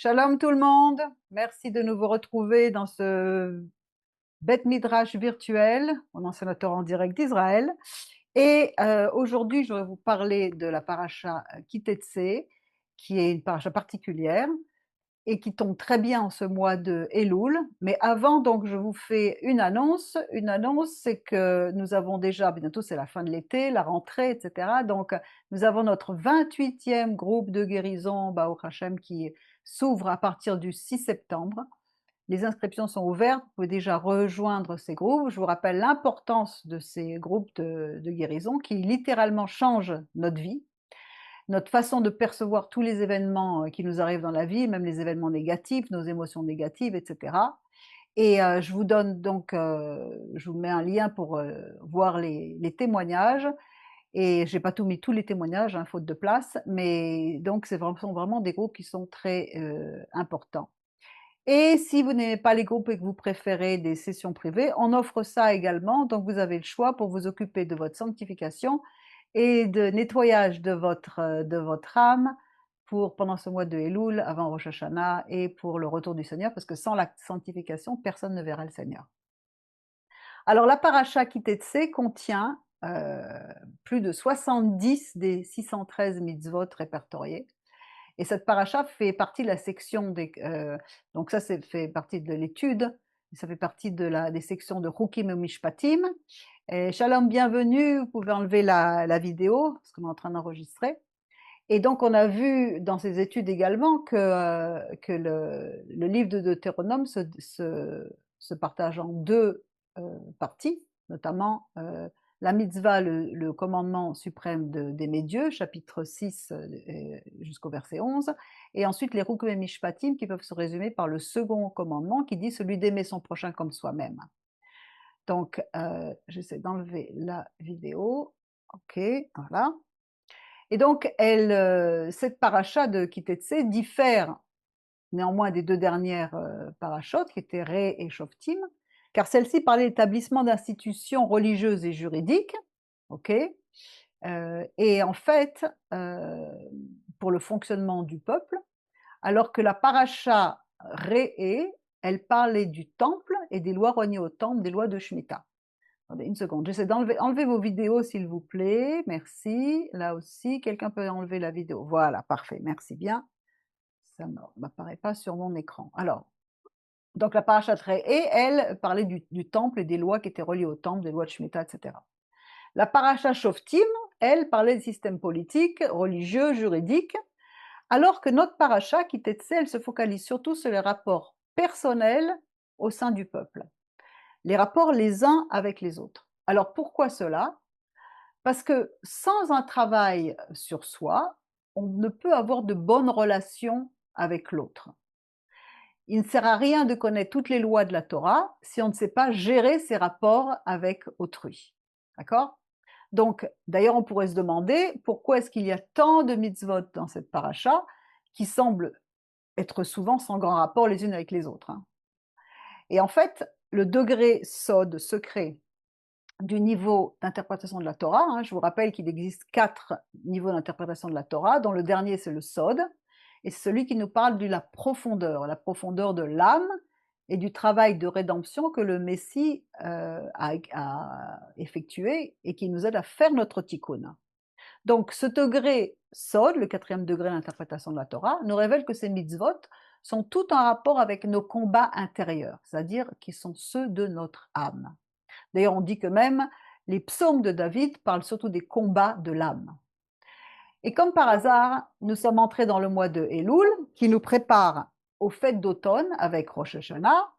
Shalom tout le monde, merci de nous vous retrouver dans ce Beth Midrash virtuel, mon enseignateur en direct d'Israël. Et aujourd'hui, je vais vous parler de la paracha Kitetse, qui est une paracha particulière et qui tombe très bien en ce mois de Elul. Mais avant, donc, je vous fais une annonce. Une annonce, c'est que nous avons déjà, bientôt c'est la fin de l'été, la rentrée, etc. Donc, nous avons notre 28e groupe de guérison, Baruch Hashem, qui s'ouvre à partir du 6 septembre. Les inscriptions sont ouvertes, vous pouvez déjà rejoindre ces groupes. Je vous rappelle l'importance de ces groupes de guérison qui littéralement changent notre vie, notre façon de percevoir tous les événements qui nous arrivent dans la vie, même les événements négatifs, nos émotions négatives, etc. Et je vous donne donc, je vous mets un lien pour voir les témoignages. Et j'ai pas tout mis tous les témoignages, hein, faute de place, mais donc sont vraiment des groupes qui sont très importants. Et si vous n'aimez pas les groupes et que vous préférez des sessions privées, on offre ça également. Donc vous avez le choix pour vous occuper de votre sanctification et de nettoyage de votre âme pour, pendant ce mois de Elul, avant Rosh Hashanah et pour le retour du Seigneur, parce que sans la sanctification, personne ne verra le Seigneur. Alors la paracha Kitetse contient plus de 70 des 613 mitzvot répertoriés. Et cette paracha fait partie de la section donc ça fait partie de l'étude, ça fait partie des sections de Chukim et Mishpatim. Et Shalom, bienvenue, vous pouvez enlever la vidéo, parce qu'on est en train d'enregistrer. Et donc on a vu dans ces études également que le livre de Deutéronome se partage en deux parties, notamment la mitzvah, le commandement suprême d'aimer Dieu, chapitre 6 jusqu'au verset 11, et ensuite les Rukum et Mishpatim qui peuvent se résumer par le second commandement qui dit celui d'aimer son prochain comme soi-même. Donc j'essaie d'enlever la vidéo, ok, voilà. Et donc cette paracha de Kitetse diffère néanmoins des deux dernières parachutes qui étaient Ré et Shoftim, car celle-ci parlait d'établissement d'institutions religieuses et juridiques, ok, et en fait, pour le fonctionnement du peuple, alors que la paracha Ré, elle parlait du temple et des lois reliées au temple, des lois de Shemitah. Attendez une seconde, j'essaie d'enlever vos vidéos s'il vous plaît, merci. Là aussi, quelqu'un peut enlever la vidéo. Voilà, parfait, merci bien. Ça ne m'apparaît pas sur mon écran. Alors, donc la parashat Ré, elle, parlait du temple et des lois qui étaient reliées au temple, des lois de Shemitah, etc. La parashat Shoftim, elle, parlait des systèmes politiques, religieux, juridiques, alors que notre parasha, Kitetse, elle se focalise surtout sur les rapports personnels au sein du peuple, les rapports les uns avec les autres. Alors pourquoi cela? Parce que sans un travail sur soi, on ne peut avoir de bonnes relations avec l'autre. Il ne sert à rien de connaître toutes les lois de la Torah si on ne sait pas gérer ses rapports avec autrui. D'accord? Donc, d'ailleurs, on pourrait se demander pourquoi est-ce qu'il y a tant de mitzvot dans cette paracha qui semblent être souvent sans grand rapport les unes avec les autres, hein. Et en fait, le degré sod, secret, du niveau d'interprétation de la Torah, hein, je vous rappelle qu'il existe 4 niveaux d'interprétation de la Torah, dont le dernier c'est le sod, et c'est celui qui nous parle de la profondeur de l'âme et du travail de rédemption que le Messie a effectué et qui nous aide à faire notre tikkun. Donc ce degré sod, le 4e degré d'interprétation de la Torah, nous révèle que ces mitzvot sont tout en rapport avec nos combats intérieurs, c'est-à-dire qui sont ceux de notre âme. D'ailleurs, on dit que même les psaumes de David parlent surtout des combats de l'âme. Et comme par hasard, nous sommes entrés dans le mois de Elul, qui nous prépare aux fêtes d'automne avec Rosh Hashanah,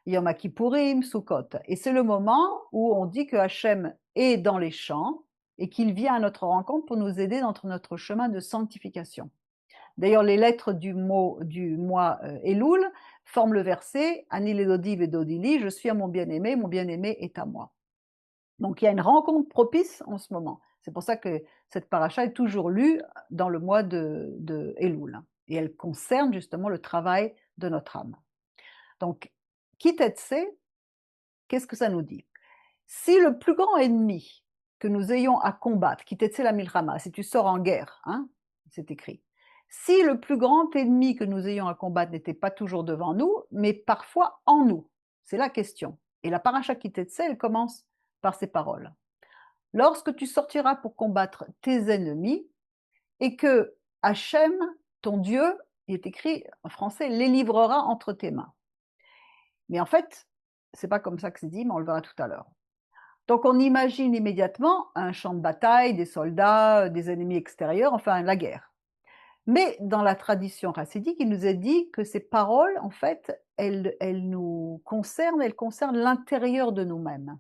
Yom Kippourim, Sukkot. Et c'est le moment où on dit que Hachem est dans les champs et qu'il vient à notre rencontre pour nous aider dans notre chemin de sanctification. D'ailleurs, les lettres du mois Elul forment le verset Ani ledodi vedodili, je suis à mon bien-aimé est à moi. Donc il y a une rencontre propice en ce moment. C'est pour ça que cette paracha est toujours lue dans le mois de Elul. Et elle concerne justement le travail de notre âme. Donc, Kitetse, qu'est-ce que ça nous dit? Si le plus grand ennemi que nous ayons à combattre, Kitetse la milchama, si tu sors en guerre, hein, c'est écrit, Si le plus grand ennemi que nous ayons à combattre n'était pas toujours devant nous, mais parfois en nous. C'est la question. Et la paracha Kitetsé, elle commence par ces paroles. Lorsque tu sortiras pour combattre tes ennemis, et que Hachem, ton Dieu, il est écrit en français, les livrera entre tes mains. Mais en fait, c'est pas comme ça que c'est dit, mais on le verra tout à l'heure. Donc on imagine immédiatement un champ de bataille, des soldats, des ennemis extérieurs, enfin la guerre. Mais dans la tradition chassidique, il nous est dit que ces paroles, en fait, elles nous concernent, elles concernent l'intérieur de nous-mêmes.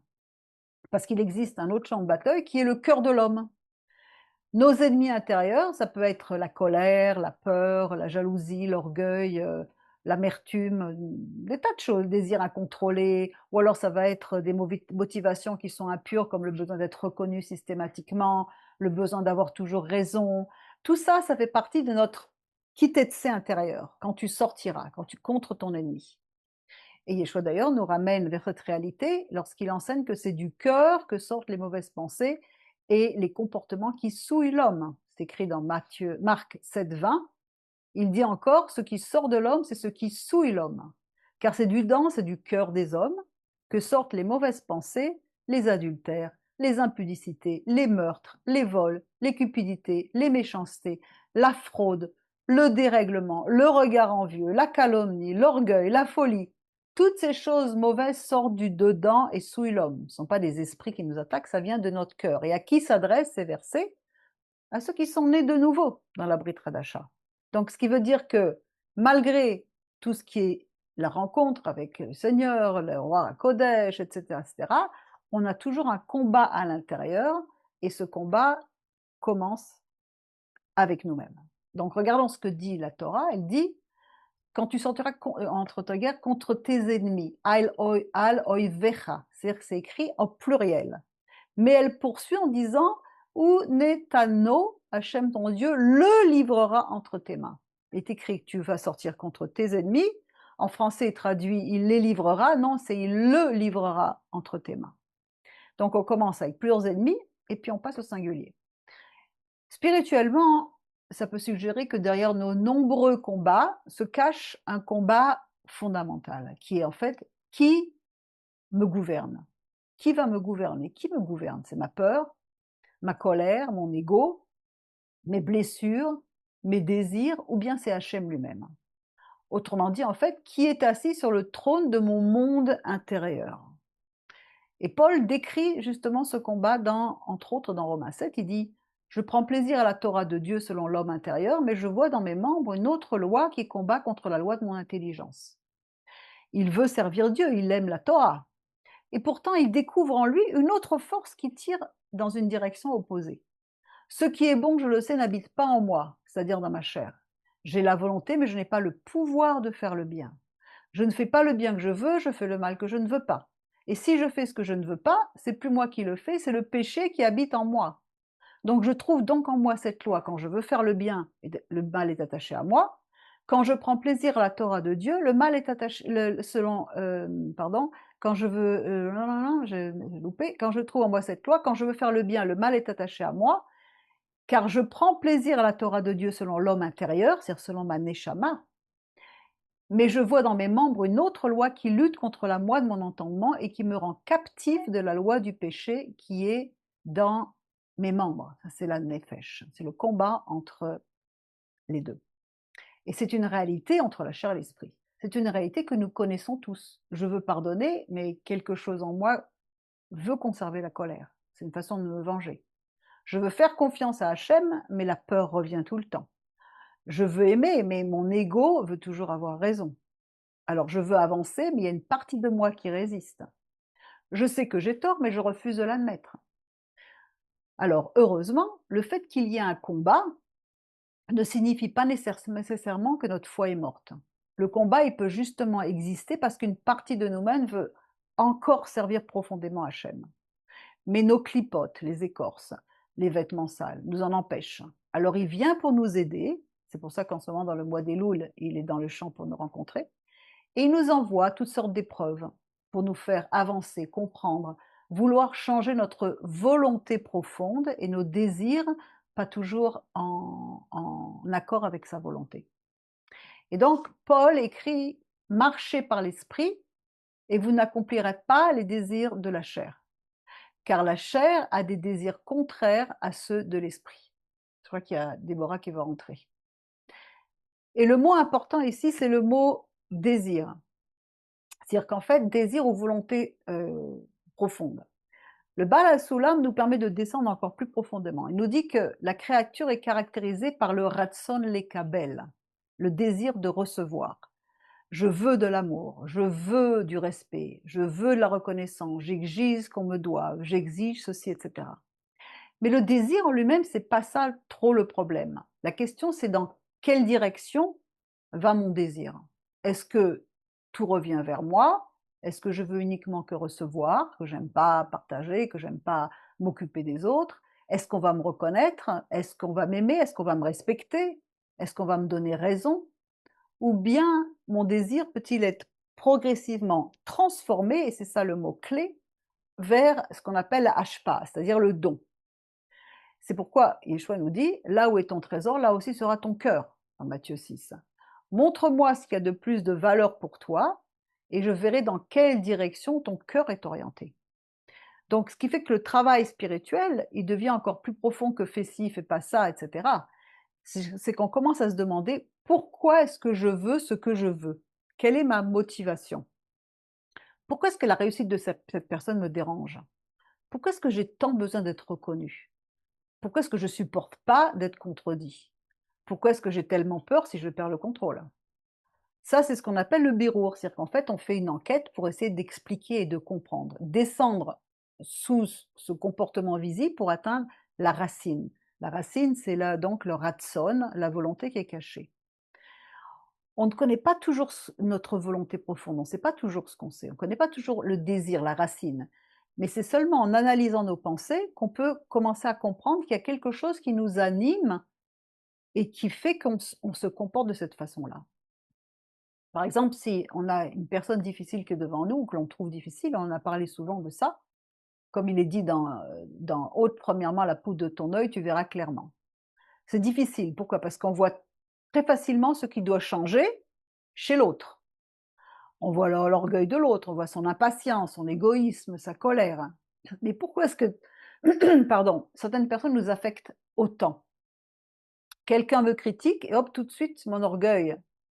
Parce qu'il existe un autre champ de bataille qui est le cœur de l'homme. Nos ennemis intérieurs, ça peut être la colère, la peur, la jalousie, l'orgueil, l'amertume, des tas de choses, le désir incontrôlé, ou alors ça va être des motivations qui sont impures, comme le besoin d'être reconnu systématiquement, le besoin d'avoir toujours raison. Tout ça, ça fait partie de notre kitetsé intérieur, quand tu sortiras, quand tu contre ton ennemi. Et Yeshua d'ailleurs nous ramène vers cette réalité lorsqu'il enseigne que c'est du cœur que sortent les mauvaises pensées et les comportements qui souillent l'homme. C'est écrit dans Marc 7,20. Il dit encore, ce qui sort de l'homme, c'est ce qui souille l'homme. Car c'est du dent, c'est du cœur des hommes que sortent les mauvaises pensées, les adultères, les impudicités, les meurtres, les vols, les cupidités, les méchancetés, la fraude, le dérèglement, le regard envieux, la calomnie, l'orgueil, la folie. Toutes ces choses mauvaises sortent du dedans et souillent l'homme. Ce ne sont pas des esprits qui nous attaquent, ça vient de notre cœur. Et à qui s'adressent ces versets? À ceux qui sont nés de nouveau dans la Brit Hadasha. Donc, ce qui veut dire que malgré tout ce qui est la rencontre avec le Seigneur, le roi à Kodesh, etc., on a toujours un combat à l'intérieur et ce combat commence avec nous-mêmes. Donc, regardons ce que dit la Torah. Elle dit quand tu sortiras entre ta guerre contre tes ennemis, al oivecha, c'est-à-dire que c'est écrit en pluriel. Mais elle poursuit en disant ou Netano, Hachem ton Dieu, le livrera entre tes mains. Il est écrit que tu vas sortir contre tes ennemis. En français, traduit, il les livrera. Non, c'est il le livrera entre tes mains. Donc on commence avec plusieurs ennemis et puis on passe au singulier. Spirituellement, ça peut suggérer que derrière nos nombreux combats se cache un combat fondamental, qui est en fait qui me gouverne. Qui va me gouverner? Qui me gouverne? C'est ma peur, ma colère, mon ego, mes blessures, mes désirs, ou bien c'est Hachem lui-même. Autrement dit, en fait, qui est assis sur le trône de mon monde intérieur? Et Paul décrit justement ce combat entre autres dans Romains 7, il dit « Je prends plaisir à la Torah de Dieu selon l'homme intérieur, mais je vois dans mes membres une autre loi qui combat contre la loi de mon intelligence. » Il veut servir Dieu, il aime la Torah. Et pourtant, il découvre en lui une autre force qui tire dans une direction opposée. Ce qui est bon, je le sais, n'habite pas en moi, c'est-à-dire dans ma chair. J'ai la volonté, mais je n'ai pas le pouvoir de faire le bien. Je ne fais pas le bien que je veux, je fais le mal que je ne veux pas. Et si je fais ce que je ne veux pas, c'est plus moi qui le fais, c'est le péché qui habite en moi. Donc je trouve donc en moi cette loi. Quand je veux faire le bien, le mal est attaché à moi. Quand je prends plaisir à la Torah de Dieu, le mal est attaché, quand je veux, non, j'ai loupé, quand je trouve en moi cette loi, quand je veux faire le bien, le mal est attaché à moi, car je prends plaisir à la Torah de Dieu selon l'homme intérieur, c'est-à-dire selon ma neshama, mais je vois dans mes membres une autre loi qui lutte contre la moi de mon entendement et qui me rend captif de la loi du péché qui est dans mes membres. Ça, c'est la nefesh, c'est le combat entre les deux. Et c'est une réalité entre la chair et l'esprit. C'est une réalité que nous connaissons tous. Je veux pardonner, mais quelque chose en moi veut conserver la colère. C'est une façon de me venger. Je veux faire confiance à Hachem, mais la peur revient tout le temps. Je veux aimer, mais mon ego veut toujours avoir raison. Alors je veux avancer, mais il y a une partie de moi qui résiste. Je sais que j'ai tort, mais je refuse de l'admettre. Alors heureusement, le fait qu'il y ait un combat ne signifie pas nécessairement que notre foi est morte. Le combat, il peut justement exister parce qu'une partie de nous-mêmes veut encore servir profondément Hachem. Mais nos clipotes, les écorces, les vêtements sales, nous en empêchent. Alors il vient pour nous aider, c'est pour ça qu'en ce moment dans le mois des Louls, il est dans le champ pour nous rencontrer, et il nous envoie toutes sortes d'épreuves pour nous faire avancer, comprendre, vouloir changer notre volonté profonde et nos désirs pas toujours en accord avec sa volonté. Et donc Paul écrit: «Marchez par l'esprit et vous n'accomplirez pas les désirs de la chair, car la chair a des désirs contraires à ceux de l'esprit». Je crois qu'il y a Déborah qui va rentrer. Et le mot important ici, c'est le mot désir. C'est-à-dire qu'en fait, désir ou volonté profonde. Le Baal HaSulam nous permet de descendre encore plus profondément. Il nous dit que la créature est caractérisée par le Ratson Lekabel, le désir de recevoir. Je veux de l'amour, je veux du respect, je veux de la reconnaissance, j'exige qu'on me doive, j'exige ceci, etc. Mais le désir en lui-même, c'est pas ça trop le problème. La question, c'est dans quelle direction va mon désir? Est-ce que tout revient vers moi? Est-ce que je veux uniquement que recevoir, que j'aime pas partager, que j'aime pas m'occuper des autres? Est-ce qu'on va me reconnaître? Est-ce qu'on va m'aimer? Est-ce qu'on va me respecter? Est-ce qu'on va me donner raison? Ou bien mon désir peut-il être progressivement transformé, et c'est ça le mot clé, vers ce qu'on appelle la hashpa, c'est-à-dire le don. C'est pourquoi Yeshua nous dit: «Là où est ton trésor, là aussi sera ton cœur», en Matthieu 6. Montre-moi ce qu'il y a de plus de valeur pour toi, et je verrai dans quelle direction ton cœur est orienté. Donc, ce qui fait que le travail spirituel, il devient encore plus profond que fais ci, fais pas ça, etc. C'est qu'on commence à se demander pourquoi est-ce que je veux ce que je veux? Quelle est ma motivation? Pourquoi est-ce que la réussite de cette personne me dérange? Pourquoi est-ce que j'ai tant besoin d'être reconnu? Pourquoi est-ce que je supporte pas d'être contredit? Pourquoi est-ce que j'ai tellement peur si je perds le contrôle? Ça, c'est ce qu'on appelle le birour, c'est-à-dire qu'en fait, on fait une enquête pour essayer d'expliquer et de comprendre, descendre sous ce comportement visible pour atteindre la racine. La racine, c'est là donc le ratson, la volonté qui est cachée. On ne connaît pas toujours notre volonté profonde, on ne sait pas toujours ce qu'on sait, on ne connaît pas toujours le désir, la racine. Mais c'est seulement en analysant nos pensées qu'on peut commencer à comprendre qu'il y a quelque chose qui nous anime et qui fait qu'on se comporte de cette façon-là. Par exemple, si on a une personne difficile qui est devant nous, ou que l'on trouve difficile, on a parlé souvent de ça, comme il est dit dans «Ôte premièrement la poudre de ton œil, tu verras clairement». C'est difficile, pourquoi? Parce qu'on voit très facilement ce qui doit changer chez l'autre. On voit l'orgueil de l'autre, on voit son impatience, son égoïsme, sa colère. Mais pourquoi est-ce que, pardon, certaines personnes nous affectent autant? Quelqu'un me critique et hop, tout de suite, mon orgueil,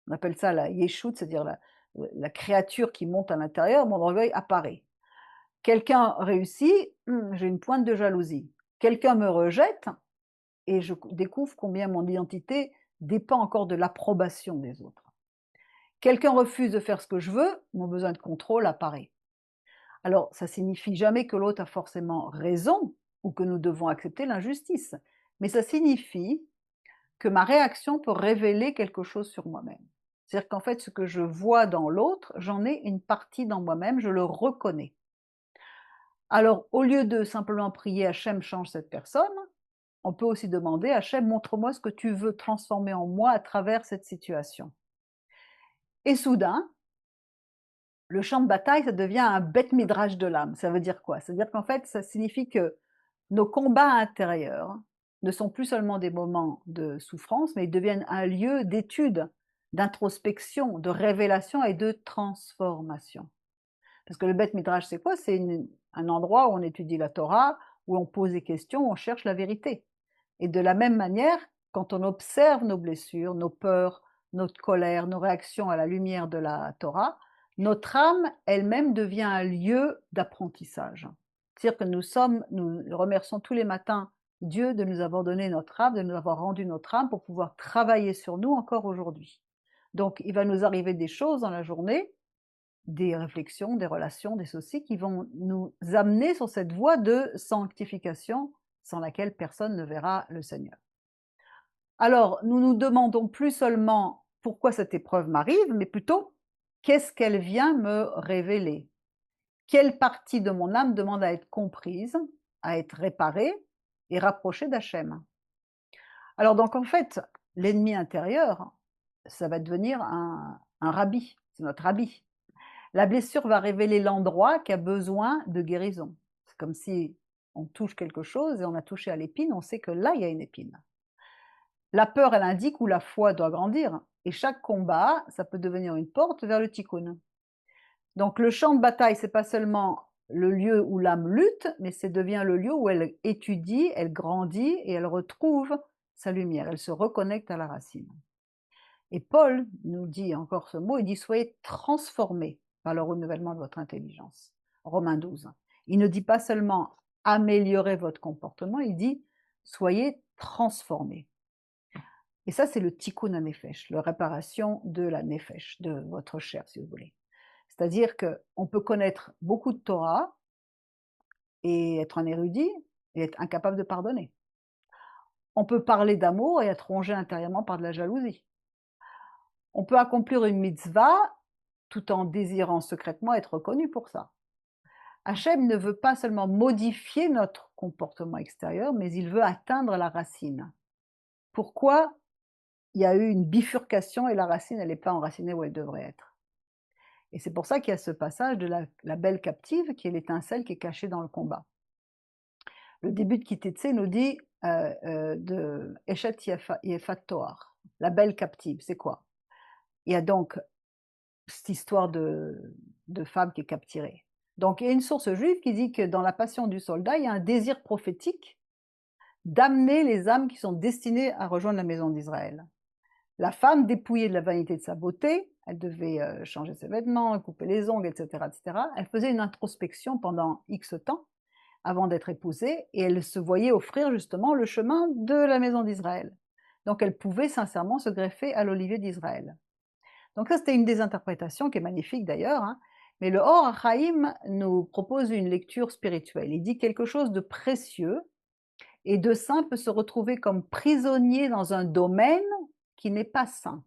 on appelle ça la yeshut, c'est-à-dire la créature qui monte à l'intérieur, mon orgueil apparaît. Quelqu'un réussit, j'ai une pointe de jalousie. Quelqu'un me rejette et je découvre combien mon identité dépend encore de l'approbation des autres. Quelqu'un refuse de faire ce que je veux, mon besoin de contrôle apparaît. Alors, ça signifie jamais que l'autre a forcément raison ou que nous devons accepter l'injustice, mais ça signifie que ma réaction peut révéler quelque chose sur moi-même. C'est-à-dire qu'en fait, ce que je vois dans l'autre, j'en ai une partie dans moi-même, je le reconnais. Alors, au lieu de simplement prier Hachem change cette personne, on peut aussi demander Hachem montre-moi ce que tu veux transformer en moi à travers cette situation. Et soudain, le champ de bataille, ça devient un beth midrash de l'âme. Ça veut dire quoi? Ça veut dire qu'en fait, ça signifie que nos combats intérieurs ne sont plus seulement des moments de souffrance, mais ils deviennent un lieu d'étude, d'introspection, de révélation et de transformation. Parce que le beth midrash, c'est quoi? C'est un endroit où on étudie la Torah, où on pose des questions, où on cherche la vérité. Et de la même manière, quand on observe nos blessures, nos peurs, notre colère, nos réactions à la lumière de la Torah, notre âme elle-même devient un lieu d'apprentissage. C'est-à-dire que nous remercions tous les matins Dieu de nous avoir donné notre âme, de nous avoir rendu notre âme pour pouvoir travailler sur nous encore aujourd'hui. Donc il va nous arriver des choses dans la journée, des réflexions, des relations, des soucis qui vont nous amener sur cette voie de sanctification sans laquelle personne ne verra le Seigneur. Alors, nous nous demandons plus seulement pourquoi cette épreuve m'arrive, mais plutôt qu'est-ce qu'elle vient me révéler? Quelle partie de mon âme demande à être comprise, à être réparée et rapprochée d'Hachem? Alors donc en fait, l'ennemi intérieur, ça va devenir un rabbi, c'est notre rabbi. La blessure va révéler l'endroit qui a besoin de guérison. C'est comme si on touche quelque chose et on a touché à l'épine, on sait que là, il y a une épine. La peur, elle indique où la foi doit grandir. Et chaque combat, ça peut devenir une porte vers le tikkun. Donc le champ de bataille, c'est pas seulement le lieu où l'âme lutte, mais c'est devient le lieu où elle étudie, elle grandit et elle retrouve sa lumière, elle se reconnecte à la racine. Et Paul nous dit encore ce mot, il dit soyez transformés par le renouvellement de votre intelligence. Romains 12. Il ne dit pas seulement améliorer votre comportement, il dit soyez transformés. Et ça, c'est le tikkun ha-nefesh, la réparation de la nefesh, de votre chair, si vous voulez. C'est-à-dire qu'on peut connaître beaucoup de Torah et être un érudit et être incapable de pardonner. On peut parler d'amour et être rongé intérieurement par de la jalousie. On peut accomplir une mitzvah tout en désirant secrètement être reconnu pour ça. Hachem ne veut pas seulement modifier notre comportement extérieur, mais il veut atteindre la racine. Pourquoi il y a eu une bifurcation et la racine, elle n'est pas enracinée où elle devrait être? Et c'est pour ça qu'il y a ce passage de la belle captive, qui est l'étincelle qui est cachée dans le combat. Le début de Kitetse nous dit de Eshet Yefat Toar, la belle captive, c'est quoi? Il y a donc cette histoire de femme qui est capturée. Donc il y a une source juive qui dit que dans la passion du soldat, il y a un désir prophétique d'amener les âmes qui sont destinées à rejoindre la maison d'Israël. La femme, dépouillée de la vanité de sa beauté, elle devait changer ses vêtements, couper les ongles, etc., etc. Elle faisait une introspection pendant X temps avant d'être épousée, et elle se voyait offrir justement le chemin de la maison d'Israël. Donc elle pouvait sincèrement se greffer à l'olivier d'Israël. Donc ça, c'était une des interprétations qui est magnifique d'ailleurs, hein. Mais le Or HaChaim nous propose une lecture spirituelle. Il dit quelque chose de précieux et de saint peut se retrouver comme prisonnier dans un domaine qui n'est pas saint.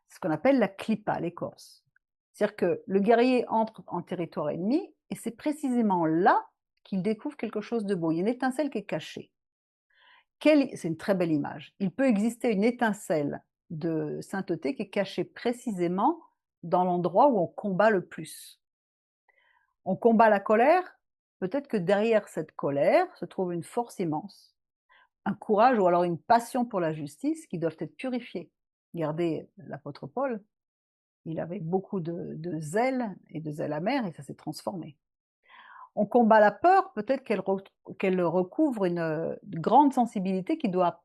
C'est ce qu'on appelle la clipa, l'écorce. C'est-à-dire que le guerrier entre en territoire ennemi et c'est précisément là qu'il découvre quelque chose de beau. Il y a une étincelle qui est cachée. C'est une très belle image. Il peut exister une étincelle de sainteté qui est cachée précisément dans l'endroit où on combat le plus. On combat la colère, peut-être que derrière cette colère se trouve une force immense, un courage ou alors une passion pour la justice qui doivent être purifiées. Regardez l'apôtre Paul, il avait beaucoup de zèle et de zèle amer et ça s'est transformé. On combat la peur, peut-être qu'elle recouvre une grande sensibilité qui doit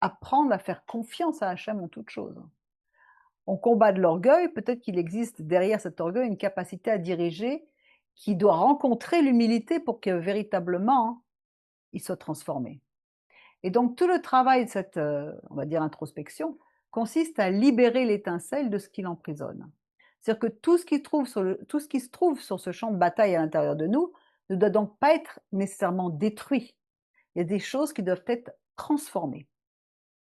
apprendre à faire confiance à Hachem en toute chose. On combat de l'orgueil, peut-être qu'il existe derrière cet orgueil une capacité à diriger qui doit rencontrer l'humilité pour que véritablement il soit transformé. Et donc tout le travail de cette, on va dire, introspection consiste à libérer l'étincelle de ce qui l'emprisonne. C'est-à-dire que tout ce qui se trouve sur ce champ de bataille à l'intérieur de nous ne doit donc pas être nécessairement détruit. Il y a des choses qui doivent être transformées.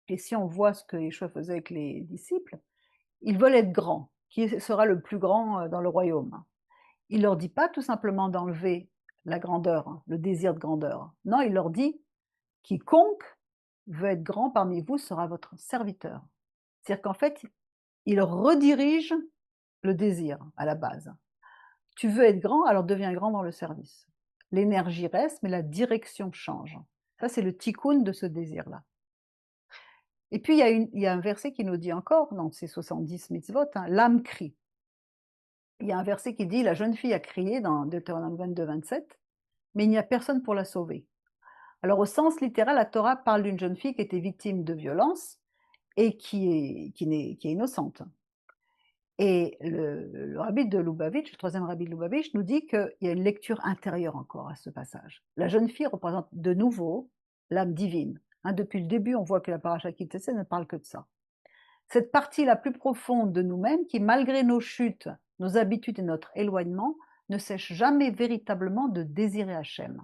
Et si on voit ce que Yeshua faisait avec les disciples, ils veulent être grands. Qui sera le plus grand dans le royaume? Il ne leur dit pas tout simplement d'enlever la grandeur, hein, le désir de grandeur. Non, il leur dit quiconque veut être grand parmi vous sera votre serviteur. C'est-à-dire qu'en fait, il redirige le désir à la base. Tu veux être grand, alors deviens grand dans le service. L'énergie reste, mais la direction change. Ça, c'est le tikkun de ce désir-là. Et puis, il y a un verset qui nous dit encore, dans ces 70 mitzvot, hein, l'âme crie. Il y a un verset qui dit, la jeune fille a crié dans Deutéronome 22, 27, mais il n'y a personne pour la sauver. Alors, au sens littéral, la Torah parle d'une jeune fille qui était victime de violence et qui est innocente. Et le rabbi de Lubavitch, le troisième rabbi de Lubavitch, nous dit qu'il y a une lecture intérieure encore à ce passage. La jeune fille représente de nouveau l'âme divine. Hein, depuis le début, on voit que la paracha Kitetse ne parle que de ça. Cette partie la plus profonde de nous-mêmes qui, malgré nos chutes, nos habitudes et notre éloignement, ne cesse jamais véritablement de désirer Hachem.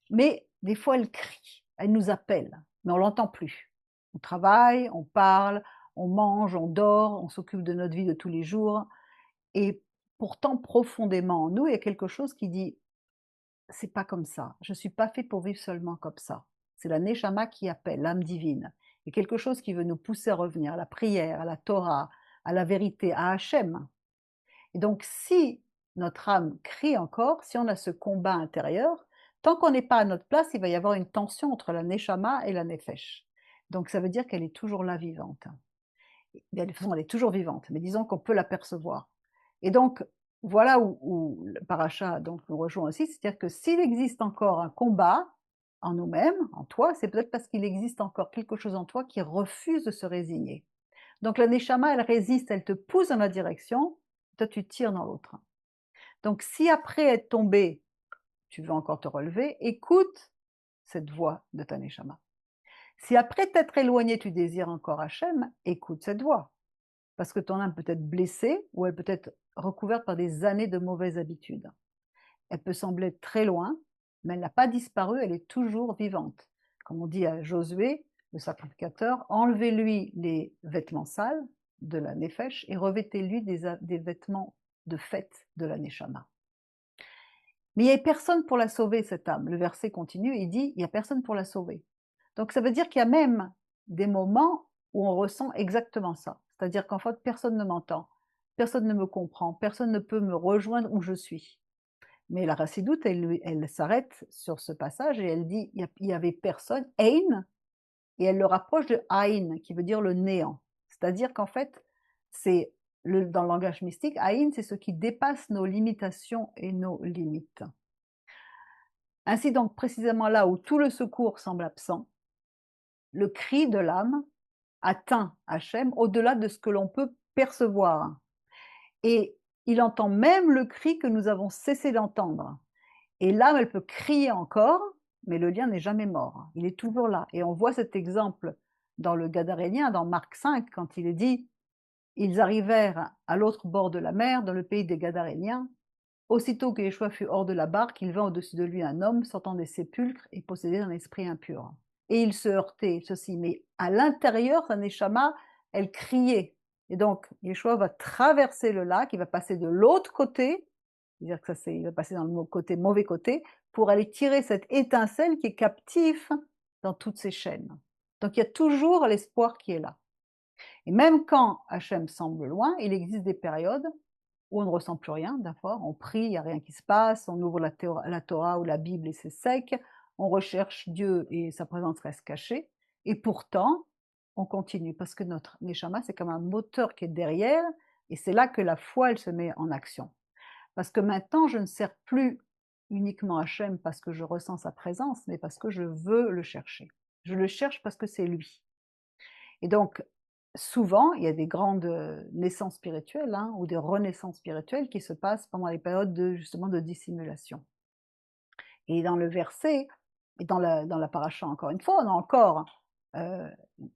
Mais des fois, elle crie, elle nous appelle, mais on ne l'entend plus. On travaille, on parle, on mange, on dort, on s'occupe de notre vie de tous les jours. Et pourtant, profondément en nous, il y a quelque chose qui dit c'est pas comme ça. Je ne suis pas fait pour vivre seulement comme ça. C'est la Neshama qui appelle, l'âme divine. Il y a quelque chose qui veut nous pousser à revenir à la prière, à la Torah, à la vérité, à Hachem. Et donc, si notre âme crie encore, si on a ce combat intérieur, Tant qu'on n'est pas à notre place, il va y avoir une tension entre la neshama et la nefesh. Donc ça veut dire qu'elle est toujours là vivante. De toute façon, elle est toujours vivante, mais disons qu'on peut l'apercevoir. Et donc, voilà où le paracha donc, nous rejoint aussi, c'est-à-dire que s'il existe encore un combat en nous-mêmes, en toi, c'est peut-être parce qu'il existe encore quelque chose en toi qui refuse de se résigner. Donc la neshama, elle résiste, elle te pousse dans la direction, toi tu tires dans l'autre. Donc si après être tombé, tu veux encore te relever, écoute cette voix de ta neshama. Si après t'être éloigné, tu désires encore Hachem, écoute cette voix. Parce que ton âme peut être blessée ou elle peut être recouverte par des années de mauvaises habitudes. Elle peut sembler très loin, mais elle n'a pas disparu, elle est toujours vivante. Comme on dit à Josué, le sacrificateur, enlevez-lui les vêtements sales de la Nefesh et revêtez-lui des vêtements de fête de la Neshama. Mais il n'y a personne pour la sauver, cette âme. Le verset continue, il dit, il n'y a personne pour la sauver. Donc ça veut dire qu'il y a même des moments où on ressent exactement ça. C'est-à-dire qu'en fait, personne ne m'entend, personne ne me comprend, personne ne peut me rejoindre où je suis. Mais la Chassidoute, elle s'arrête sur ce passage et elle dit, il n'y avait personne, Ein, et elle le rapproche de Aïn, qui veut dire le néant. C'est-à-dire qu'en fait, c'est dans le langage mystique, Aïn, c'est ce qui dépasse nos limitations et nos limites. Ainsi donc, précisément là où tout le secours semble absent, le cri de l'âme atteint Hachem au-delà de ce que l'on peut percevoir. Et il entend même le cri que nous avons cessé d'entendre. Et l'âme, elle peut crier encore, mais le lien n'est jamais mort. Il est toujours là. Et on voit cet exemple dans le Gadarénien, dans Marc 5, quand il est dit « Ils arrivèrent à l'autre bord de la mer, dans le pays des Gadaréniens. Aussitôt que Yeshua fut hors de la barque, il vint au-dessus de lui un homme sortant des sépulcres et possédé d'un esprit impur. Et il se heurtait, ceci, mais à l'intérieur, sa neshama, elle criait. Et donc, Yeshua va traverser le lac, il va passer de l'autre côté, c'est-à-dire que il va passer dans le mauvais côté, pour aller tirer cette étincelle qui est captive dans toutes ces chaînes. Donc, il y a toujours l'espoir qui est là. Et même quand Hachem semble loin, il existe des périodes où on ne ressent plus rien, d'accord, on prie, il n'y a rien qui se passe, on ouvre la Torah ou la Bible et c'est sec, on recherche Dieu et sa présence reste cachée, et pourtant, on continue, parce que notre Neshama, c'est comme un moteur qui est derrière, et c'est là que la foi, elle se met en action. Parce que maintenant, je ne sers plus uniquement Hachem parce que je ressens sa présence, mais parce que je veux le chercher. Je le cherche parce que c'est lui. Et donc, souvent, il y a des grandes naissances spirituelles hein, ou des renaissances spirituelles qui se passent pendant les périodes justement de dissimulation. Et dans le verset, et dans la paracha encore une fois, on a encore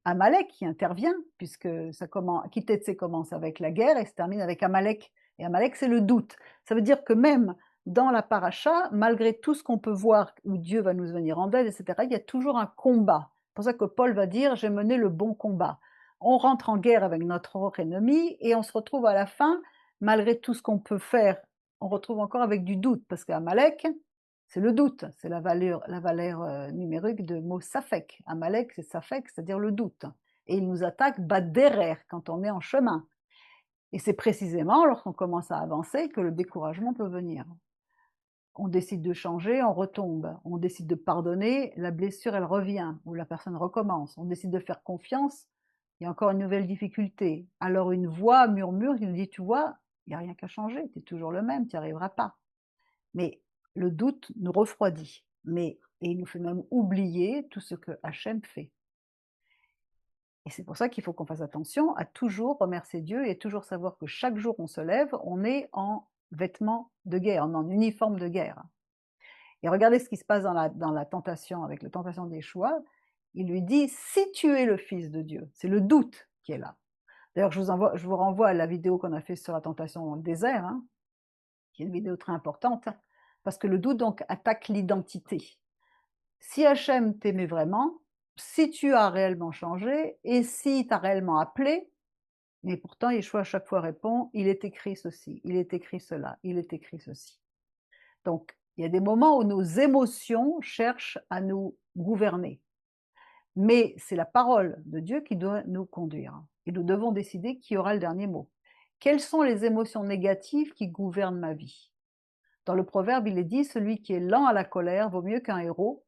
Amalek qui intervient, puisque Kitetsé commence avec la guerre et se termine avec Amalek. Et Amalek, c'est le doute. Ça veut dire que même dans la paracha, malgré tout ce qu'on peut voir où Dieu va nous venir en aide, etc., il y a toujours un combat. C'est pour ça que Paul va dire « j'ai mené le bon combat ». On rentre en guerre avec notre ennemi et on se retrouve à la fin, malgré tout ce qu'on peut faire, on retrouve encore avec du doute, parce qu'Amalek, c'est le doute, c'est la valeur numérique de mot Safek. Amalek, c'est Safek, c'est-à-dire le doute. Et il nous attaque baderer quand on est en chemin. Et c'est précisément lorsqu'on commence à avancer que le découragement peut venir. On décide de changer, on retombe. On décide de pardonner, la blessure, elle revient, ou la personne recommence. On décide de faire confiance, il y a encore une nouvelle difficulté. Alors une voix murmure qui nous dit, tu vois, il n'y a rien qu'à changer, tu es toujours le même, tu n'y arriveras pas. Mais le doute nous refroidit, et il nous fait même oublier tout ce que Hachem fait. Et c'est pour ça qu'il faut qu'on fasse attention à toujours remercier Dieu et toujours savoir que chaque jour on se lève, on est en vêtements de guerre, en uniforme de guerre. Et regardez ce qui se passe dans la tentation, avec la tentation des choix. Il lui dit, si tu es le Fils de Dieu, c'est le doute qui est là. D'ailleurs, je vous renvoie à la vidéo qu'on a fait sur la tentation dans le désert, hein, qui est une vidéo très importante, parce que le doute donc attaque l'identité. Si Hachem t'aimait vraiment, si tu as réellement changé, et si tu as réellement appelé, mais pourtant Yeshua à chaque fois répond, il est écrit ceci, il est écrit cela, il est écrit ceci. Donc, il y a des moments où nos émotions cherchent à nous gouverner. Mais c'est la parole de Dieu qui doit nous conduire. Et nous devons décider qui aura le dernier mot. Quelles sont les émotions négatives qui gouvernent ma vie? Dans le proverbe, il est dit, celui qui est lent à la colère vaut mieux qu'un héros,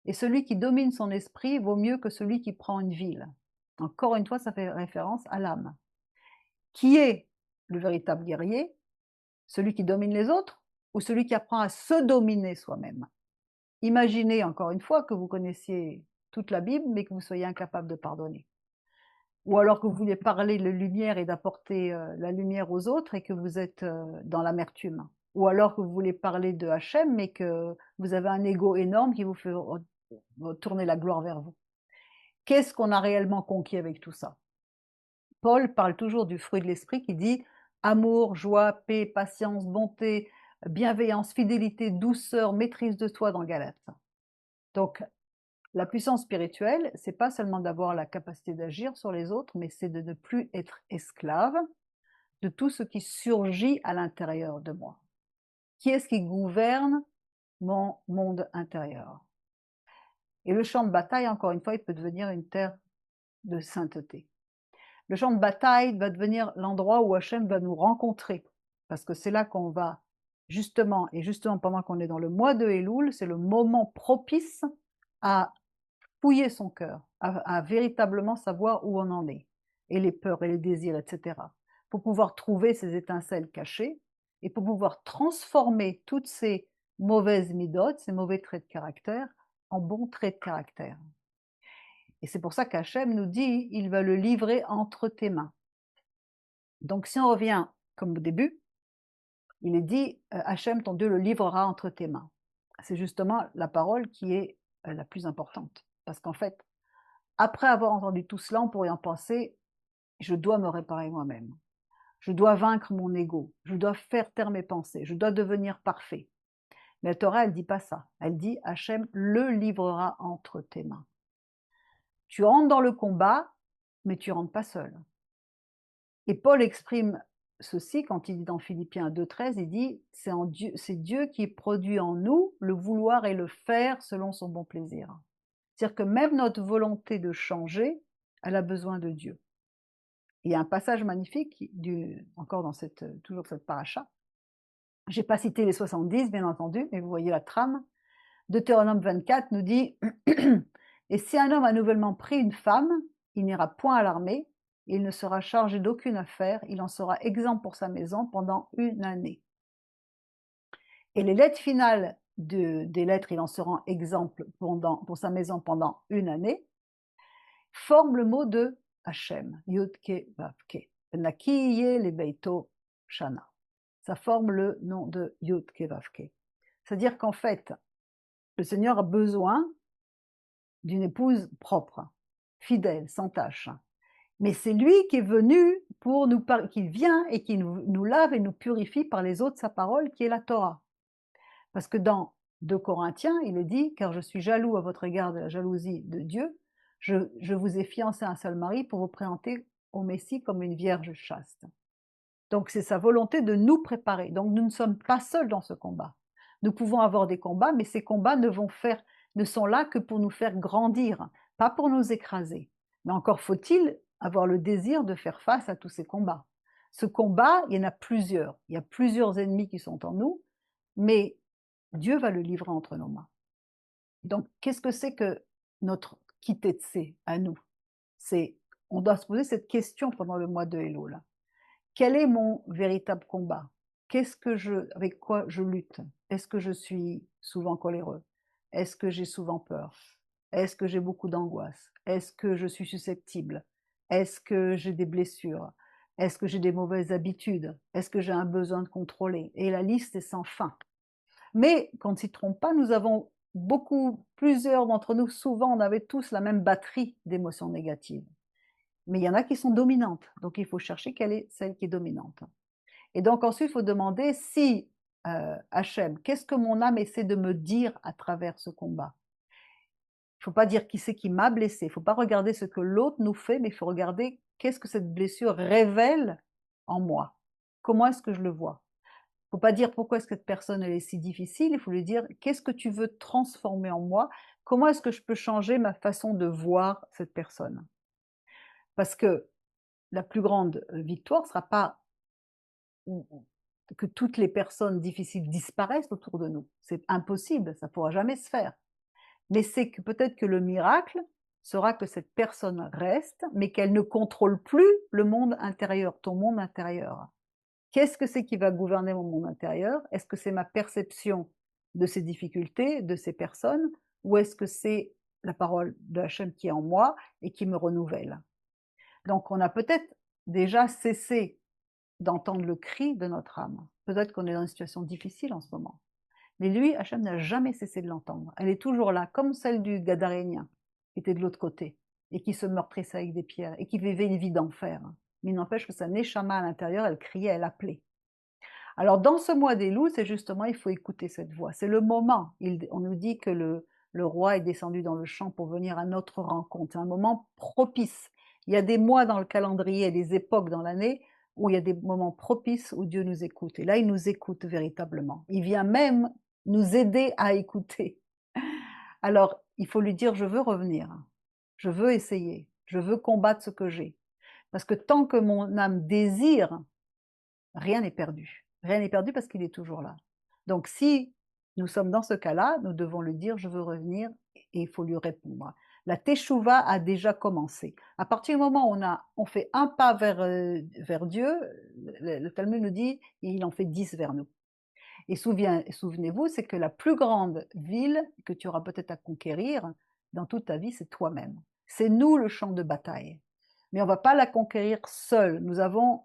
et celui qui domine son esprit vaut mieux que celui qui prend une ville. Encore une fois, ça fait référence à l'âme. Qui est le véritable guerrier? Celui qui domine les autres ou celui qui apprend à se dominer soi-même? Imaginez encore une fois que vous connaissiez toute la Bible, mais que vous soyez incapable de pardonner. Ou alors que vous vouliez parler de lumière et d'apporter la lumière aux autres et que vous êtes dans l'amertume. Ou alors que vous voulez parler de Hachem, mais que vous avez un ego énorme qui vous fait tourner la gloire vers vous. Qu'est-ce qu'on a réellement conquis avec tout ça? Paul parle toujours du fruit de l'esprit qui dit amour, joie, paix, patience, bonté, bienveillance, fidélité, douceur, maîtrise de soi dans Galates. Donc, la puissance spirituelle, c'est pas seulement d'avoir la capacité d'agir sur les autres, mais c'est de ne plus être esclave de tout ce qui surgit à l'intérieur de moi. Qui est-ce qui gouverne mon monde intérieur? Et le champ de bataille, encore une fois, il peut devenir une terre de sainteté. Le champ de bataille va devenir l'endroit où Hachem va nous rencontrer, parce que c'est là qu'on va justement, et justement pendant qu'on est dans le mois de Elul, c'est le moment propice à fouiller son cœur, à véritablement savoir où on en est, et les peurs et les désirs, etc. Pour pouvoir trouver ces étincelles cachées, et pour pouvoir transformer toutes ces mauvaises midotes, ces mauvais traits de caractère, en bons traits de caractère. Et c'est pour ça qu'Hachem nous dit, il va le livrer entre tes mains. Donc si on revient comme au début, il est dit, Hachem, ton Dieu, le livrera entre tes mains. C'est justement la parole qui est la plus importante. Parce qu'en fait, après avoir entendu tout cela, on pourrait en penser, je dois me réparer moi-même. Je dois vaincre mon ego. Je dois faire taire mes pensées. Je dois devenir parfait. Mais la Torah, elle ne dit pas ça. Elle dit, Hachem le livrera entre tes mains. Tu rentres dans le combat, mais tu rentres pas seul. Et Paul exprime ceci quand il dit dans Philippiens 2,13, il dit, c'est Dieu qui produit en nous le vouloir et le faire selon son bon plaisir. C'est-à-dire que même notre volonté de changer, elle a besoin de Dieu. Il y a un passage magnifique, encore dans toujours cette paracha. Je n'ai pas cité les 70, bien entendu, mais vous voyez la trame. Deutéronome 24 nous dit « Et si un homme a nouvellement pris une femme, il n'ira point à l'armée, il ne sera chargé d'aucune affaire, il en sera exempt pour sa maison pendant 1 année. » Et les lettres finales des lettres, il en sera exempt pour sa maison pendant 1 année, forment le mot de Hachem, Yud-Ke Vav-Ke. Nakiye le Beito Shana. Ça forme le nom de Yud-Ke Vav-Ke. C'est-à-dire qu'en fait, le Seigneur a besoin d'une épouse propre, fidèle, sans tache. Mais c'est lui qui est venu pour nous qui vient et qui nous lave et nous purifie par les eaux de sa parole, qui est la Torah. Parce que dans 2 Corinthiens, il est dit, car je suis jaloux à votre égard de la jalousie de Dieu, je vous ai fiancé un seul mari pour vous présenter au Messie comme une vierge chaste. Donc c'est sa volonté de nous préparer. Donc nous ne sommes pas seuls dans ce combat. Nous pouvons avoir des combats, mais ces combats ne sont là que pour nous faire grandir, pas pour nous écraser. Mais encore faut-il avoir le désir de faire face à tous ces combats. Ce combat, il y en a plusieurs. Il y a plusieurs ennemis qui sont en nous, mais Dieu va le livrer entre nos mains. Donc, qu'est-ce que c'est que notre kitetsé à nous? On doit se poser cette question pendant le mois de Elul. Quel est mon véritable combat? Avec quoi je lutte? Est-ce que je suis souvent coléreux? Est-ce que j'ai souvent peur? Est-ce que j'ai beaucoup d'angoisse? Est-ce que je suis susceptible? Est-ce que j'ai des blessures? Est-ce que j'ai des mauvaises habitudes? Est-ce que j'ai un besoin de contrôler? Et la liste est sans fin. Mais qu'on ne s'y trompe pas, nous avons plusieurs d'entre nous, souvent on avait tous la même batterie d'émotions négatives. Mais il y en a qui sont dominantes, donc il faut chercher quelle est celle qui est dominante. Et donc ensuite, il faut demander si Hachem, qu'est-ce que mon âme essaie de me dire à travers ce combat? Il ne faut pas dire qui c'est qui m'a blessé, il ne faut pas regarder ce que l'autre nous fait, mais il faut regarder qu'est-ce que cette blessure révèle en moi. Comment est-ce que je le vois? Il ne faut pas dire pourquoi est-ce que cette personne elle est si difficile, il faut lui dire qu'est-ce que tu veux transformer en moi? Comment est-ce que je peux changer ma façon de voir cette personne? Parce que la plus grande victoire ne sera pas que toutes les personnes difficiles disparaissent autour de nous. C'est impossible, ça ne pourra jamais se faire. Mais c'est que peut-être que le miracle sera que cette personne reste, mais qu'elle ne contrôle plus le monde intérieur, ton monde intérieur. Qu'est-ce que c'est qui va gouverner mon monde intérieur? Est-ce que c'est ma perception de ces difficultés, de ces personnes, ou est-ce que c'est la parole de Hachem qui est en moi et qui me renouvelle? Donc on a peut-être déjà cessé d'entendre le cri de notre âme. Peut-être qu'on est dans une situation difficile en ce moment. Mais lui, Hachem n'a jamais cessé de l'entendre. Elle est toujours là, comme celle du Gadarénien, qui était de l'autre côté, et qui se meurtrissait avec des pierres, et qui vivait une vie d'enfer. Mais il n'empêche que sa Neshama à l'intérieur, elle criait, elle appelait. Alors dans ce mois des loups, c'est justement, il faut écouter cette voix. C'est le moment. On nous dit que le roi est descendu dans le champ pour venir à notre rencontre. C'est un moment propice. Il y a des mois dans le calendrier et des époques dans l'année où il y a des moments propices où Dieu nous écoute. Et là, il nous écoute véritablement. Il vient même nous aider à écouter. Alors, il faut lui dire, je veux revenir. Je veux essayer. Je veux combattre ce que j'ai. Parce que tant que mon âme désire, rien n'est perdu. Rien n'est perdu parce qu'il est toujours là. Donc si nous sommes dans ce cas-là, nous devons lui dire je veux revenir et il faut lui répondre. La teshuva a déjà commencé. À partir du moment où on fait un pas vers Dieu, le Talmud nous dit il en fait 10 vers nous. Et souvenez-vous, c'est que la plus grande ville que tu auras peut-être à conquérir dans toute ta vie, c'est toi-même. C'est nous le champ de bataille. Mais on ne va pas la conquérir seul. Nous avons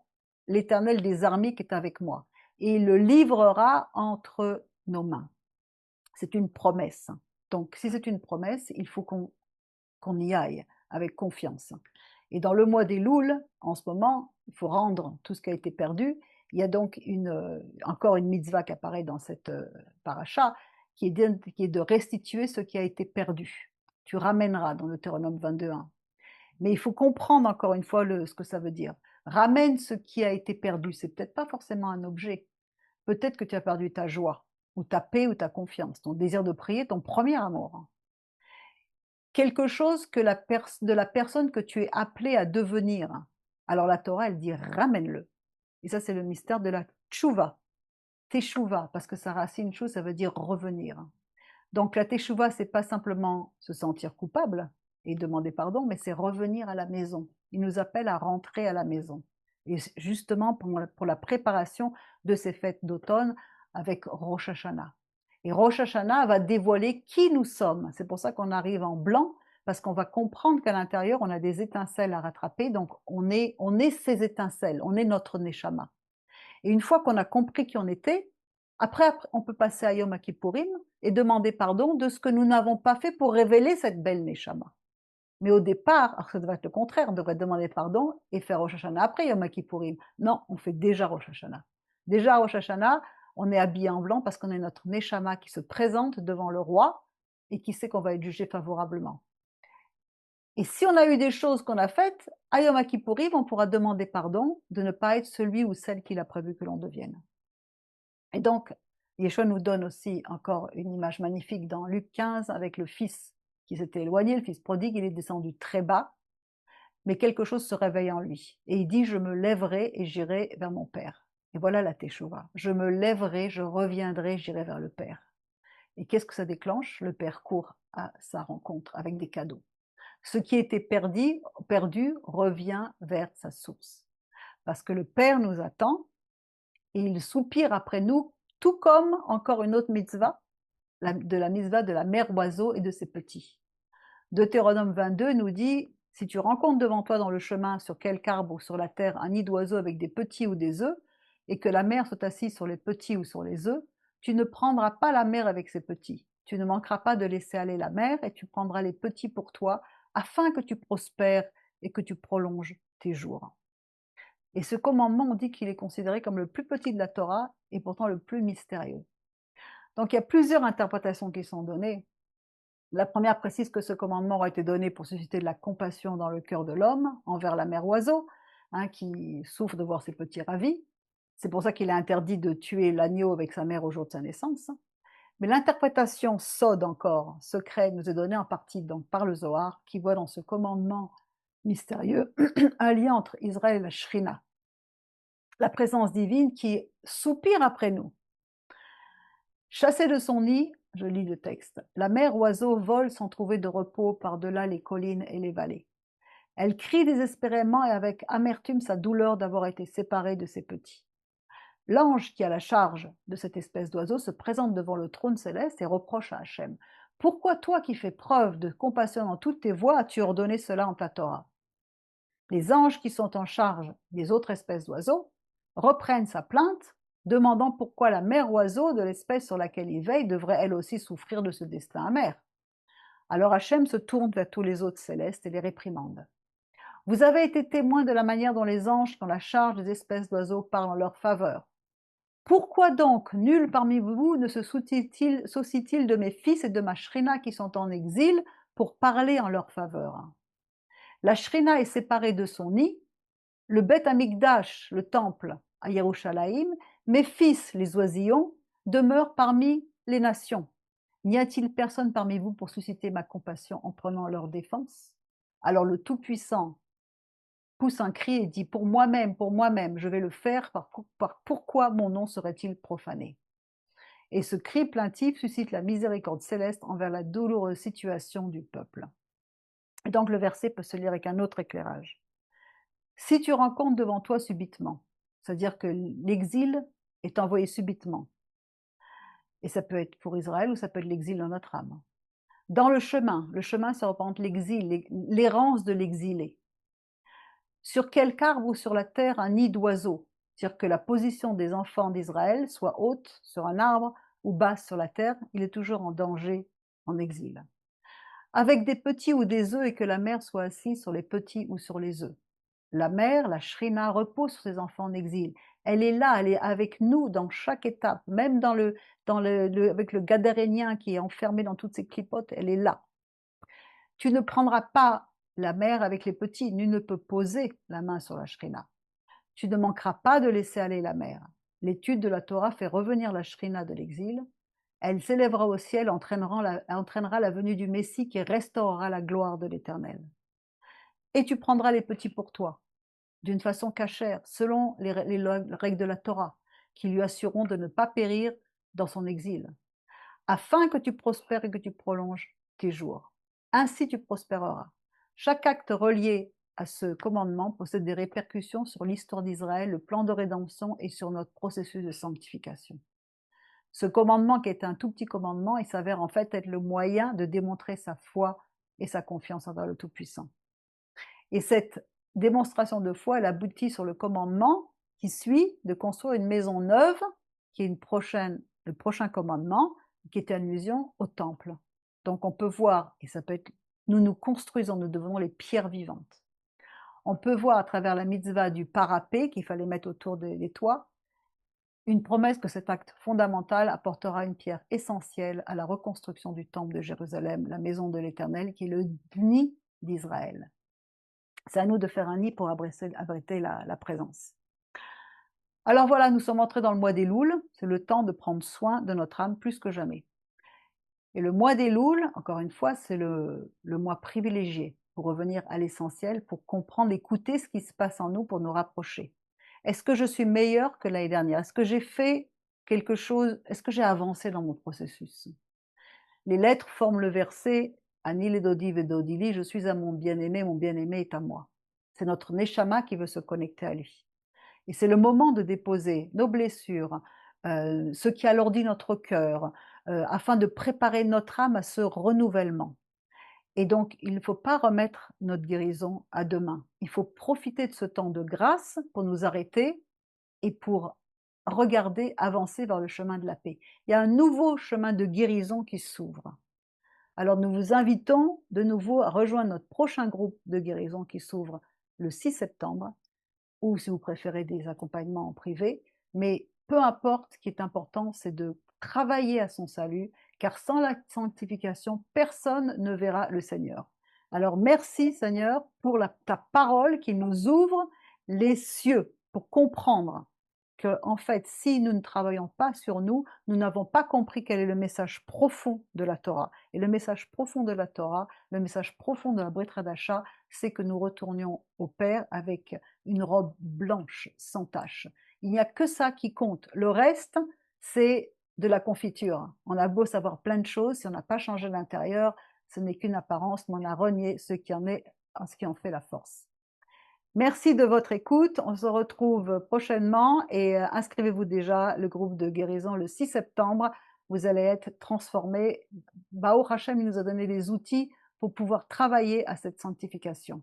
l'Éternel des armées qui est avec moi. Et il le livrera entre nos mains. C'est une promesse. Donc, si c'est une promesse, il faut qu'on y aille avec confiance. Et dans le mois des Louls, en ce moment, il faut rendre tout ce qui a été perdu. Il y a donc encore une mitzvah qui apparaît dans cette paracha, qui est de restituer ce qui a été perdu. Tu ramèneras dans le Deutéronome 22.1. Mais il faut comprendre encore une fois ce que ça veut dire. Ramène ce qui a été perdu. C'est peut-être pas forcément un objet. Peut-être que tu as perdu ta joie, ou ta paix, ou ta confiance, ton désir de prier, ton premier amour. Quelque chose de la personne que tu es appelé à devenir. Alors la Torah, elle dit ramène-le. Et ça, c'est le mystère de la tchouva. Teshuva, parce que sa racine chou, ça veut dire revenir. Donc la teshuva, c'est pas simplement se sentir coupable et demander pardon, mais c'est revenir à la maison. Il nous appelle à rentrer à la maison. Et justement pour la préparation de ces fêtes d'automne avec Rosh Hashanah. Et Rosh Hashanah va dévoiler qui nous sommes. C'est pour ça qu'on arrive en blanc, parce qu'on va comprendre qu'à l'intérieur, on a des étincelles à rattraper. Donc on est ces étincelles, on est notre Neshama. Et une fois qu'on a compris qui on était, après, on peut passer à Yom Kippourim et demander pardon de ce que nous n'avons pas fait pour révéler cette belle Neshama. Mais au départ, alors ça devrait être le contraire, on devrait demander pardon et faire Rosh Hashanah après Yom Kippourim. Non, on fait déjà Rosh Hashanah. Déjà Rosh Hashanah, on est habillé en blanc parce qu'on est notre Neshama qui se présente devant le roi et qui sait qu'on va être jugé favorablement. Et si on a eu des choses qu'on a faites, à Yom Kippourim, on pourra demander pardon de ne pas être celui ou celle qu'il a prévu que l'on devienne. Et donc, Yeshua nous donne aussi encore une image magnifique dans Luc 15 avec le fils qui s'était éloigné, le fils prodigue, il est descendu très bas, mais quelque chose se réveille en lui. Et il dit, je me lèverai et j'irai vers mon Père. Et voilà la Teshuvah. Je me lèverai, je reviendrai, j'irai vers le Père. Et qu'est-ce que ça déclenche? Le Père court à sa rencontre avec des cadeaux. Ce qui était perdu revient vers sa source. Parce que le Père nous attend et il soupire après nous, tout comme encore une autre mitzvah, de la mitzvah de la mère oiseau et de ses petits. Deutéronome 22 nous dit, si tu rencontres devant toi dans le chemin, sur quelque arbre ou sur la terre, un nid d'oiseau avec des petits ou des œufs, et que la mère soit assise sur les petits ou sur les œufs, tu ne prendras pas la mère avec ses petits. Tu ne manqueras pas de laisser aller la mère, et tu prendras les petits pour toi, afin que tu prospères et que tu prolonges tes jours. Et ce commandement, on dit qu'il est considéré comme le plus petit de la Torah, et pourtant le plus mystérieux. Donc il y a plusieurs interprétations qui sont données. La première précise que ce commandement aura été donné pour susciter de la compassion dans le cœur de l'homme envers la mère oiseau, qui souffre de voir ses petits ravis. C'est pour ça qu'il est interdit de tuer l'agneau avec sa mère au jour de sa naissance. Mais l'interprétation sode encore, secrète, nous est donnée en partie donc par le Zohar, qui voit dans ce commandement mystérieux un lien entre Israël et la Shrina. la présence divine qui soupire après nous. Chassée de son nid, je lis le texte, la mère oiseau vole sans trouver de repos par-delà les collines et les vallées. Elle crie désespérément et avec amertume sa douleur d'avoir été séparée de ses petits. L'ange qui a la charge de cette espèce d'oiseau se présente devant le trône céleste et reproche à Hachem. Pourquoi toi qui fais preuve de compassion dans toutes tes voies as-tu ordonné cela en ta Torah? Les anges qui sont en charge des autres espèces d'oiseaux reprennent sa plainte, demandant pourquoi la mère oiseau de l'espèce sur laquelle il veille devrait elle aussi souffrir de ce destin amer. Alors Hachem se tourne vers tous les autres célestes et les réprimande. Vous avez été témoins de la manière dont les anges qui ont la charge des espèces d'oiseaux parlent en leur faveur. Pourquoi donc nul parmi vous ne se soucie-t-il de mes fils et de ma Shrina qui sont en exil pour parler en leur faveur? La Shrina est séparée de son nid, le Beth Amikdash, le temple, à Yerushalayim, mes fils, les oisillons, demeurent parmi les nations. N'y a-t-il personne parmi vous pour susciter ma compassion en prenant leur défense? Alors le Tout-Puissant pousse un cri et dit, pour moi-même, je vais le faire, pourquoi mon nom serait-il profané? Et ce cri plaintif suscite la miséricorde céleste envers la douloureuse situation du peuple. Et donc le verset peut se lire avec un autre éclairage. Si tu rencontres devant toi subitement, c'est-à-dire que l'exil est envoyé subitement, et ça peut être pour Israël ou ça peut être l'exil dans notre âme. Dans le chemin ça représente l'exil, l'errance de l'exilé. Sur quelque arbre ou sur la terre un nid d'oiseau, c'est-à-dire que la position des enfants d'Israël soit haute sur un arbre ou basse sur la terre, il est toujours en danger, en exil. Avec des petits ou des œufs et que la mère soit assise sur les petits ou sur les œufs. La mère, la Shrina, repose sur ses enfants en exil. Elle est là, elle est avec nous dans chaque étape, même avec le gadarénien qui est enfermé dans toutes ses clipotes, elle est là. Tu ne prendras pas la mère avec les petits, nul ne peut poser la main sur la Shrina. Tu ne manqueras pas de laisser aller la mère. L'étude de la Torah fait revenir la Shrina de l'exil. Elle s'élèvera au ciel, entraînera la venue du Messie qui restaurera la gloire de l'Éternel. Et tu prendras les petits pour toi, d'une façon cachère, selon les règles de la Torah, qui lui assureront de ne pas périr dans son exil, afin que tu prospères et que tu prolonges tes jours. Ainsi tu prospéreras. Chaque acte relié à ce commandement possède des répercussions sur l'histoire d'Israël, le plan de rédemption et sur notre processus de sanctification. Ce commandement qui est un tout petit commandement, il s'avère en fait être le moyen de démontrer sa foi et sa confiance envers le Tout-Puissant. Et cette démonstration de foi, elle aboutit sur le commandement qui suit de construire une maison neuve, qui est le prochain commandement, qui est une allusion au temple. Donc on peut voir, et ça peut être, nous construisons, nous devenons les pierres vivantes. On peut voir à travers la mitzvah du parapet qu'il fallait mettre autour des toits, une promesse que cet acte fondamental apportera une pierre essentielle à la reconstruction du temple de Jérusalem, la maison de l'Éternel, qui est le nid d'Israël. C'est à nous de faire un nid pour abriter la présence. Alors voilà, nous sommes entrés dans le mois d'Elul, c'est le temps de prendre soin de notre âme plus que jamais. Et le mois d'Elul, encore une fois, c'est le mois privilégié pour revenir à l'essentiel, pour comprendre, écouter ce qui se passe en nous pour nous rapprocher. Est-ce que je suis meilleure que l'année dernière? Est-ce que j'ai fait quelque chose? Est-ce que j'ai avancé dans mon processus? Les lettres forment le verset Ani ledodi vedodili, je suis à mon bien-aimé est à moi. C'est notre neshama qui veut se connecter à lui. Et c'est le moment de déposer nos blessures, ce qui alourdit notre cœur, afin de préparer notre âme à ce renouvellement. Et donc, il ne faut pas remettre notre guérison à demain. Il faut profiter de ce temps de grâce pour nous arrêter et pour regarder, avancer vers le chemin de la paix. Il y a un nouveau chemin de guérison qui s'ouvre. Alors nous vous invitons de nouveau à rejoindre notre prochain groupe de guérison qui s'ouvre le 6 septembre, ou si vous préférez des accompagnements en privé, mais peu importe, ce qui est important, c'est de travailler à son salut, car sans la sanctification, personne ne verra le Seigneur. Alors merci Seigneur pour ta parole qui nous ouvre les cieux pour comprendre que, en fait, si nous ne travaillons pas sur nous, nous n'avons pas compris quel est le message profond de la Torah. Et le message profond de la Torah, le message profond de la Brit Hadasha, c'est que nous retournions au Père avec une robe blanche, sans tache. Il n'y a que ça qui compte. Le reste, c'est de la confiture. On a beau savoir plein de choses, si on n'a pas changé l'intérieur, ce n'est qu'une apparence, mais on a renié ce qui en fait la force. Merci de votre écoute. On se retrouve prochainement et inscrivez-vous déjà le groupe de guérison le 6 septembre. Vous allez être transformés. Baruch Hashem, il nous a donné les outils pour pouvoir travailler à cette sanctification.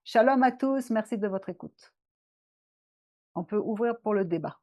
Shalom à tous. Merci de votre écoute. On peut ouvrir pour le débat.